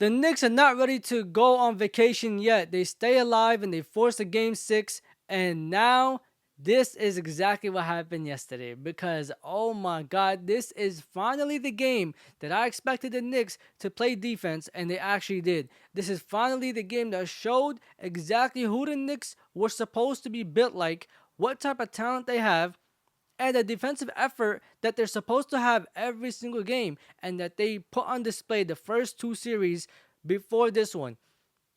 The Knicks are not ready to go on vacation yet. They stay alive and they force a game six. And now this is exactly what happened yesterday. Because oh my god, this is finally the game that I expected the Knicks to play defense, and they actually did. This is finally the game that showed exactly who the Knicks were supposed to be built like, what type of talent they have, and the defensive effort that they're supposed to have every single game, and that they put on display the first two series before this one.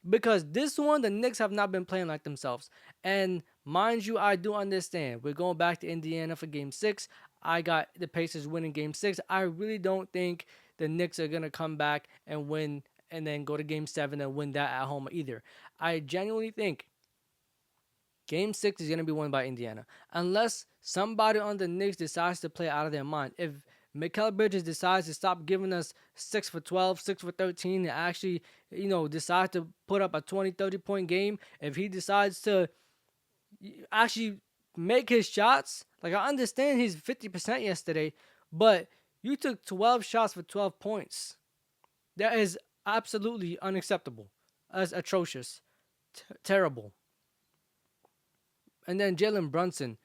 Because this one, the Knicks have not been playing like themselves. And mind you, I do understand. We're going back to Indiana for game six. I got the Pacers winning game six. I really don't think the Knicks are going to come back and win and then go to game seven and win that at home either. I genuinely think Game six is going to be won by Indiana. Unless somebody on the Knicks decides to play out of their mind. If Mikal Bridges decides to stop giving us 6 for 12, 6 for 13, and actually, decide to put up a 20, 30-point game, if he decides to actually make his shots, like I understand he's 50% yesterday, but you took 12 shots for 12 points. That is absolutely unacceptable. That's atrocious. Terrible. And then Jalen Brunson,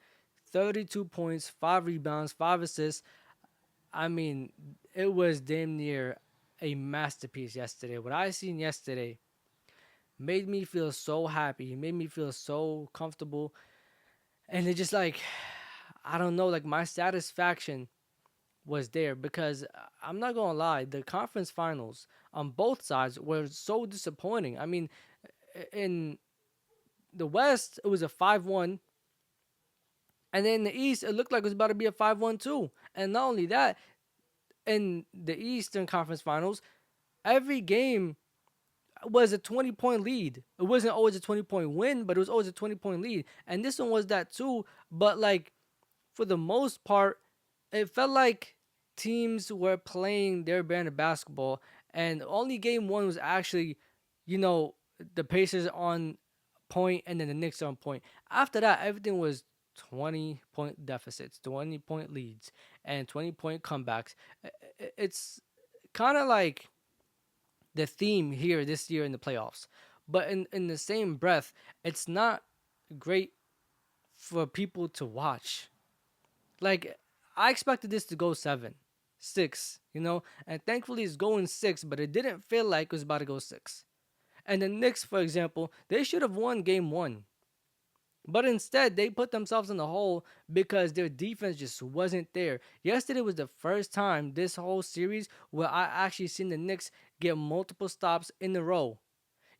32 points, 5 rebounds, 5 assists. I mean, it was damn near a masterpiece yesterday. What I seen yesterday made me feel so happy. It made me feel so comfortable. And it just like, I don't know, like my satisfaction was there because I'm not going to lie, the conference finals on both sides were so disappointing. I mean, in the West, it was a 5-1. And then in the East, it looked like it was about to be a 5-1 too. And not only that, in the Eastern Conference Finals, every game was a 20-point lead. It wasn't always a 20-point win, but it was always a 20-point lead. And this one was that too. But like for the most part, it felt like teams were playing their brand of basketball. And only game one was actually, the Pacers on point and then the Knicks on point. After that, everything was 20-point deficits, 20-point leads, and 20-point comebacks. It's kind of like the theme here this year in the playoffs. But in the same breath, it's not great for people to watch. Like, I expected this to go 7, 6, and thankfully it's going 6, but it didn't feel like it was about to go 6. And the Knicks, for example, they should have won game 1. But instead, they put themselves in the hole because their defense just wasn't there. Yesterday was the first time this whole series where I actually seen the Knicks get multiple stops in a row.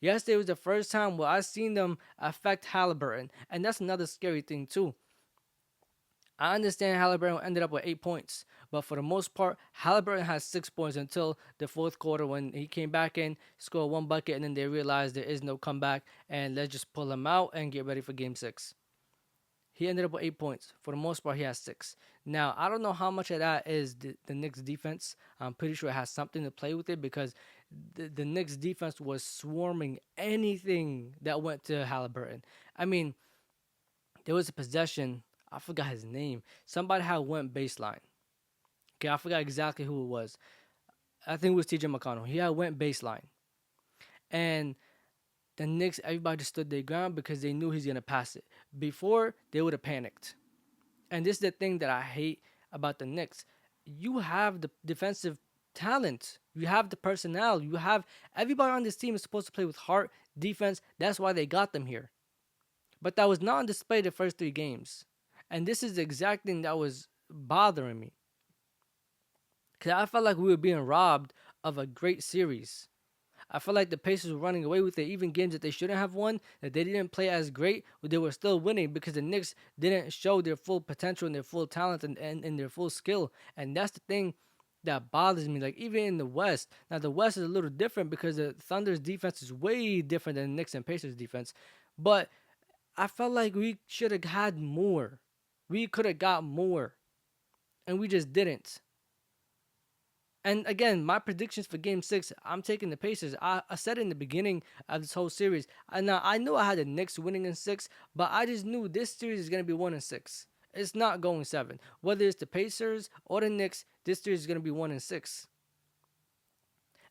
Yesterday was the first time where I seen them affect Halliburton. And that's another scary thing too. I understand Halliburton ended up with 8 points, but for the most part, Halliburton has 6 points until the fourth quarter when he came back in, scored 1 bucket, and then they realized there is no comeback, and let's just pull him out and get ready for game 6. He ended up with 8 points. For the most part, he has 6. Now, I don't know how much of that is the Knicks defense. I'm pretty sure it has something to play with it because the Knicks defense was swarming anything that went to Halliburton. I mean, there was a possession. I forgot his name. Somebody had went baseline. Okay, I forgot exactly who it was. I think it was TJ McConnell. He had went baseline. And the Knicks, everybody just stood their ground because they knew he's going to pass it. Before, they would have panicked. And this is the thing that I hate about the Knicks. You have the defensive talent. You have the personnel. You have everybody on this team is supposed to play with heart, defense. That's why they got them here. But that was not on display the first 3 games. And this is the exact thing that was bothering me. Because I felt like we were being robbed of a great series. I felt like the Pacers were running away with it. Even games that they shouldn't have won, that they didn't play as great, but they were still winning because the Knicks didn't show their full potential and their full talent and their full skill. And that's the thing that bothers me. Like, even in the West. Now, the West is a little different because the Thunder's defense is way different than the Knicks and Pacers defense. But I felt like we should have had more. We could have got more. And we just didn't. And again, my predictions for Game 6, I'm taking the Pacers. I said in the beginning of this whole series, now I knew I had the Knicks winning in 6, but I just knew this series is going to be 1-6. It's not going 7. Whether it's the Pacers or the Knicks, this series is going to be 1-6.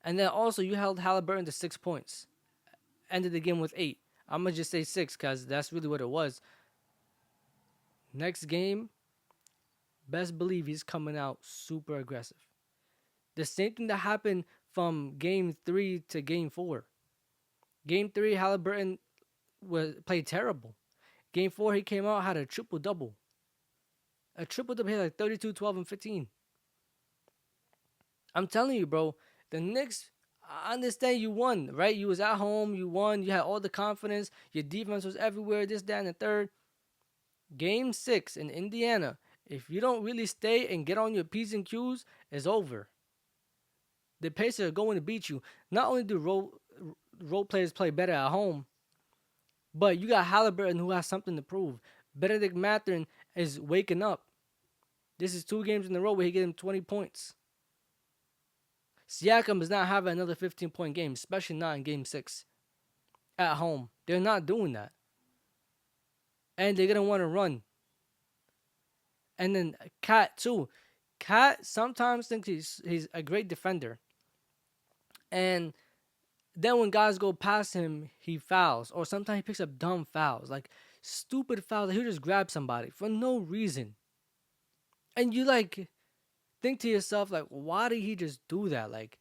And then also you held Halliburton to 6 points. Ended the game with 8. I'm gonna just say 6 because that's really what it was. Next game, best believe he's coming out super aggressive. The same thing that happened from game 3 to game 4. Game 3, Halliburton was played terrible. Game 4, he came out, had a triple double. A triple double, he had like 32, 12, and 15. I'm telling you, bro, the Knicks, I understand you won, right? You was at home, you won, you had all the confidence, your defense was everywhere, this, that, and the third. Game 6 in Indiana, if you don't really stay and get on your P's and Q's, it's over. The Pacers are going to beat you. Not only do role players play better at home, but you got Halliburton who has something to prove. Benedict Mathurin is waking up. This is 2 games in a row where he gets him 20 points. Siakam does not have another 15-point game, especially not in game 6 at home. They're not doing that. And they're going to want to run. And then Cat, too. Cat sometimes thinks he's a great defender. And then when guys go past him, he fouls. Or sometimes he picks up dumb fouls. Like stupid fouls. He'll just grab somebody for no reason. And you like think to yourself, like, why did he just do that? Like,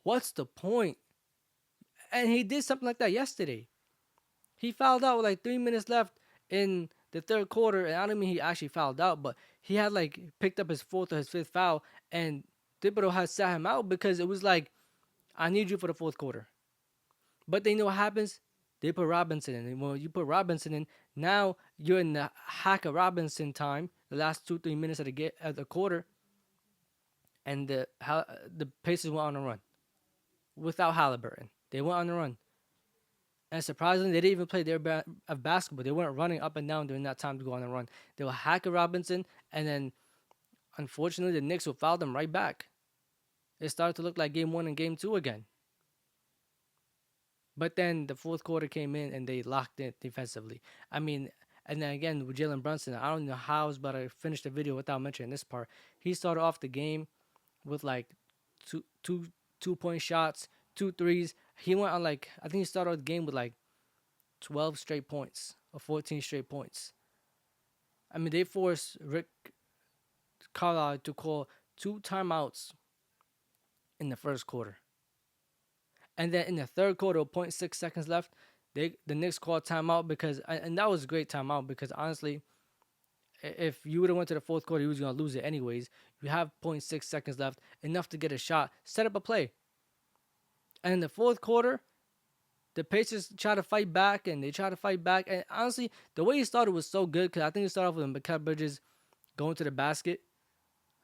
what's the point? And he did something like that yesterday. He fouled out with like 3 minutes left in the third quarter. And I don't mean he actually fouled out, but he had like picked up his 4th or his 5th foul. And Thibodeau had sat him out because it was like, I need you for the 4th quarter. But they know what happens. They put Robinson in. And when you put Robinson in, now you're in the Hacker Robinson time, the last 2-3 minutes of the quarter. And the Pacers went on a run without Halliburton. They went on a run. And surprisingly, they didn't even play their of basketball. They weren't running up and down during that time to go on a run. They were Hacker Robinson, and then unfortunately, the Knicks will foul them right back. It started to look like game 1 and game 2 again. But then the 4th quarter came in and they locked it defensively. I mean, and then again with Jalen Brunson, I don't know how I was about to finish the video without mentioning this part. He started off the game with like two-point shots, 2 threes. He went on like, I think he started the game with like 12 straight points or 14 straight points. I mean, they forced Rick Carlisle to call 2 timeouts in the first quarter. And then in the third quarter, 0.6 seconds left, the Knicks called timeout because, and that was a great timeout because honestly, if you would have went to the 4th quarter, you was going to lose it anyways. You have 0.6 seconds left, enough to get a shot, set up a play. And in the 4th quarter, the Pacers try to fight back, and they try to fight back. And honestly, the way he started was so good because I think he started off with Mikal Bridges going to the basket,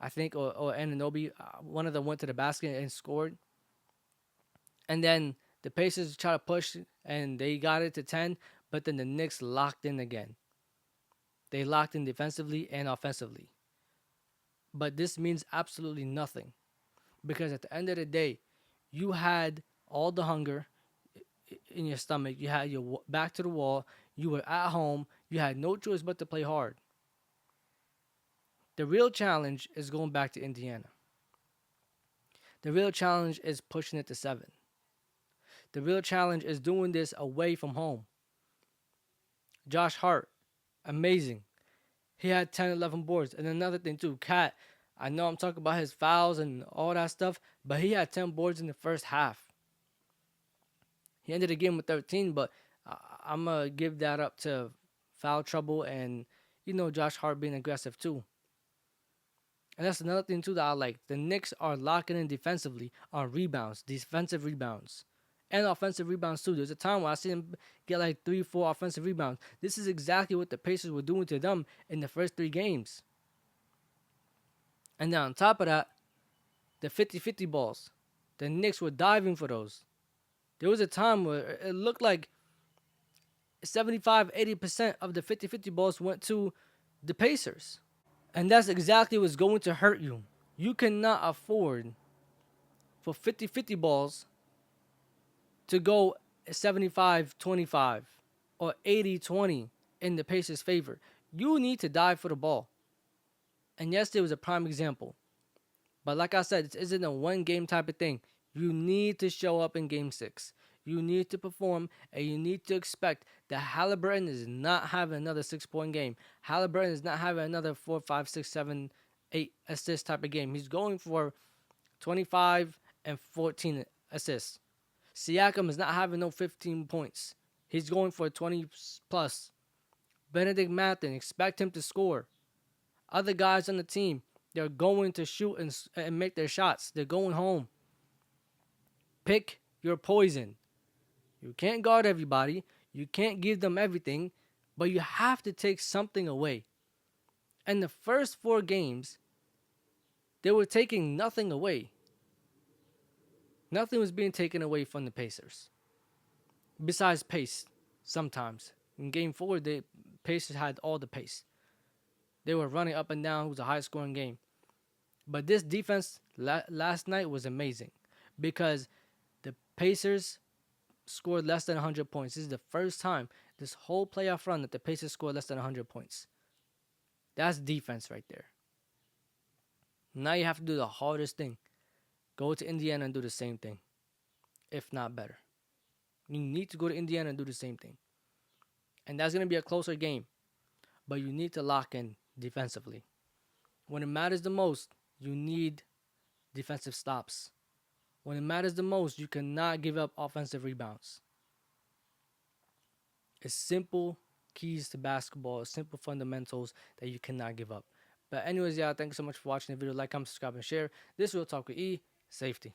I think, or Anunoby. One of them went to the basket and scored. And then the Pacers try to push, and they got it to 10, but then the Knicks locked in again. They locked in defensively and offensively. But this means absolutely nothing because at the end of the day, you had all the hunger in your stomach. You had your back to the wall. You were at home. You had no choice but to play hard. The real challenge is going back to Indiana. The real challenge is pushing it to 7. The real challenge is doing this away from home. Josh Hart, amazing. He had 10, 11 boards. And another thing too, Cat, I know I'm talking about his fouls and all that stuff, but he had 10 boards in the first half. He ended the game with 13, but I'm going to give that up to foul trouble and, Josh Hart being aggressive too. And that's another thing too that I like. The Knicks are locking in defensively on rebounds, defensive rebounds. And offensive rebounds too. There's a time where I see them get like 3-4 offensive rebounds. This is exactly what the Pacers were doing to them in the first 3 games. And then on top of that, the 50-50 balls. The Knicks were diving for those. There was a time where it looked like 75-80% of the 50-50 balls went to the Pacers. And that's exactly what's going to hurt you. You cannot afford for 50-50 balls to go 75-25 or 80-20 in the Pacers' favor. You need to dive for the ball. And yesterday was a prime example. But like I said, this isn't a one-game type of thing. You need to show up in game 6. You need to perform, and you need to expect that Halliburton is not having another 6 point game. Halliburton is not having another 4, 5, 6, 7, 8 assist type of game. He's going for 25 and 14 assists. Siakam is not having no 15 points. He's going for 20 plus. Benedict Mathen, expect him to score. Other guys on the team, they're going to shoot and make their shots. They're going home. Pick your poison. You can't guard everybody. You can't give them everything, but you have to take something away. And the first 4 games, they were taking nothing away. Nothing was being taken away from the Pacers. Besides pace, sometimes. In game 4, the Pacers had all the pace. They were running up and down. It was a high-scoring game. But this defense last night was amazing because the Pacers scored less than 100 points. This is the first time this whole playoff run that the Pacers scored less than 100 points. That's defense right there. Now you have to do the hardest thing. Go to Indiana and do the same thing, if not better. You need to go to Indiana and do the same thing. And that's going to be a closer game. But you need to lock in defensively. When it matters the most, you need defensive stops. When it matters the most, you cannot give up offensive rebounds. It's simple keys to basketball, simple fundamentals that you cannot give up. But anyways, yeah, thank you so much for watching the video. Like, comment, subscribe, and share. This Real Talk with E. Safety.